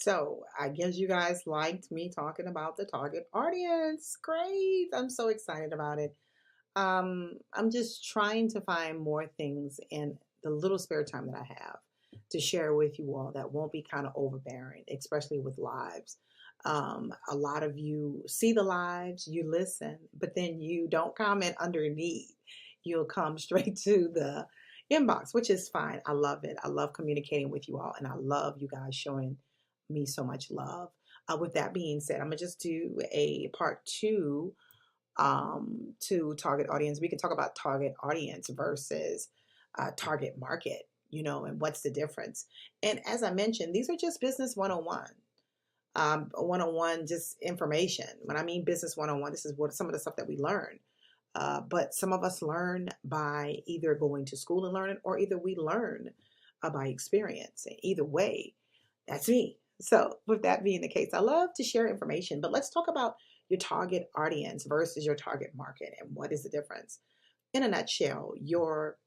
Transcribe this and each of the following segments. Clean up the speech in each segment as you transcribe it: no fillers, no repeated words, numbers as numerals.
So I guess you guys liked me talking about the target audience. Great. I'm so excited about it. I'm just trying to find more things in the little spare time that I have to share with you all that won't be kind of overbearing, especially with lives. A lot of you see the lives, you listen, but then you don't comment underneath. You'll come straight to the inbox, which is fine. I love it. I love communicating with you all, and I love you guys showing me so much love. With that being said, I'm gonna just do a part two to target audience. We can talk about target audience versus target market, and what's the difference. And as I mentioned, these are just business 101. 101, just information. When I mean business 101, this is what some of the stuff that we learn. But some of us learn by either going to school and learning, or either we learn by experience. And either way, that's me. So, with that being the case, I love to share information, but let's talk about your target audience versus your target market and what is the difference. In a nutshell, your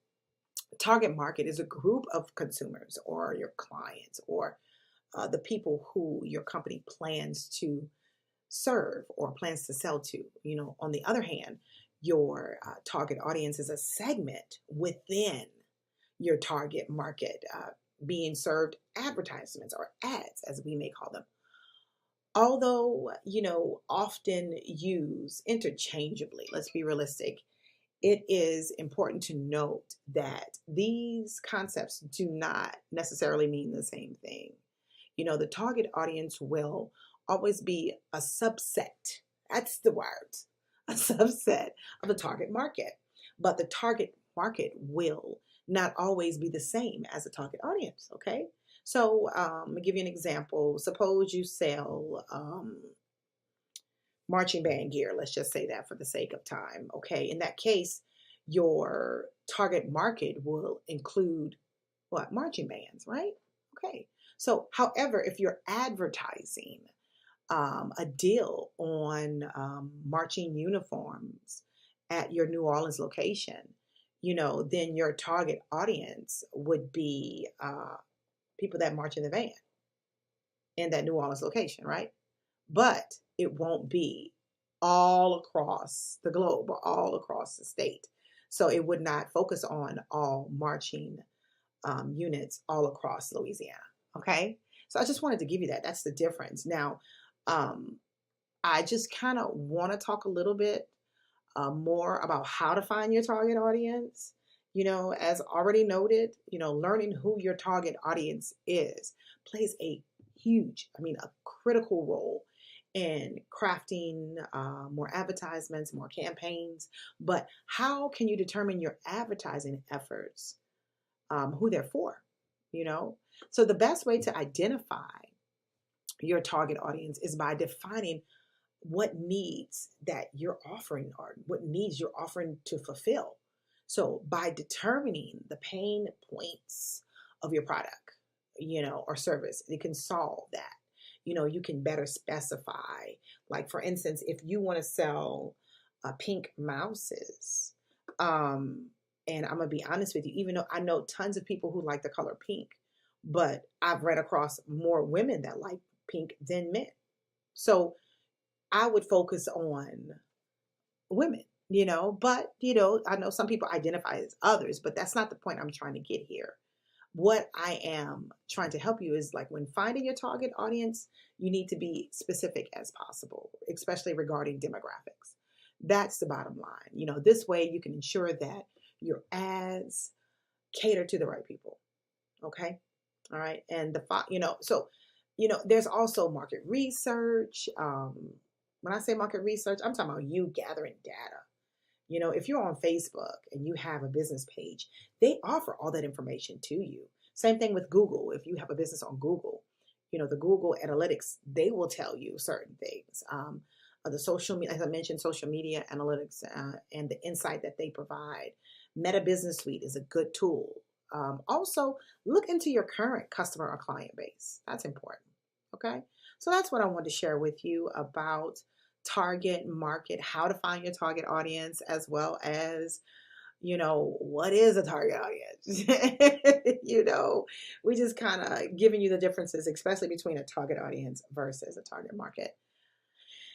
target market is a group of consumers or your clients or the people who your company plans to serve or plans to sell to. On the other hand, your target audience is a segment within your target market, being served advertisements or ads, as we may call them. Although, often used interchangeably, let's be realistic, it is important to note that these concepts do not necessarily mean the same thing. The target audience will always be a subset. That's the word, a subset of the target market. But the target market will not always be the same as the target audience. Okay. So I'm going to give you an example. Suppose you sell marching band gear. Let's just say that for the sake of time. Okay. In that case, your target market will include what? Marching bands, right? Okay. So, however, if you're advertising a deal on marching uniforms at your New Orleans location, then your target audience would be people that march in the van in that New Orleans location, right? But it won't be all across the globe or all across the state. So it would not focus on all marching units all across Louisiana. Okay. So I just wanted to give you that. That's the difference. Now, I just kind of want to talk a little bit more about how to find your target audience. As already noted, learning who your target audience is plays a a critical role in crafting more advertisements, more campaigns. But how can you determine your advertising efforts, who they're for? So the best way to identify your target audience is by defining what needs that you're offering or what needs you're offering to fulfill. So by determining the pain points of your product, or service, it can solve that. You can better specify, like for instance, if you want to sell pink mouses, and I'm gonna be honest with you, even though I know tons of people who like the color pink, but I've read across more women that like pink than men. So I would focus on women, but I know some people identify as others, but that's not the point I'm trying to get here. What I am trying to help you is, like, when finding your target audience, you need to be specific as possible, especially regarding demographics. That's the bottom line. This way you can ensure that your ads cater to the right people. Okay. All right. And there's also market research. When I say market research, I'm talking about you gathering data. If you're on Facebook and you have a business page, they offer all that information to you. Same thing with Google. If you have a business on Google, the Google Analytics, they will tell you certain things. The social media, as I mentioned, social media analytics and the insight that they provide. Meta Business Suite is a good tool. Also, look into your current customer or client base. That's important. Okay. So that's what I wanted to share with you about target market, how to find your target audience, as well as, what is a target audience? We just kind of giving you the differences, especially between a target audience versus a target market.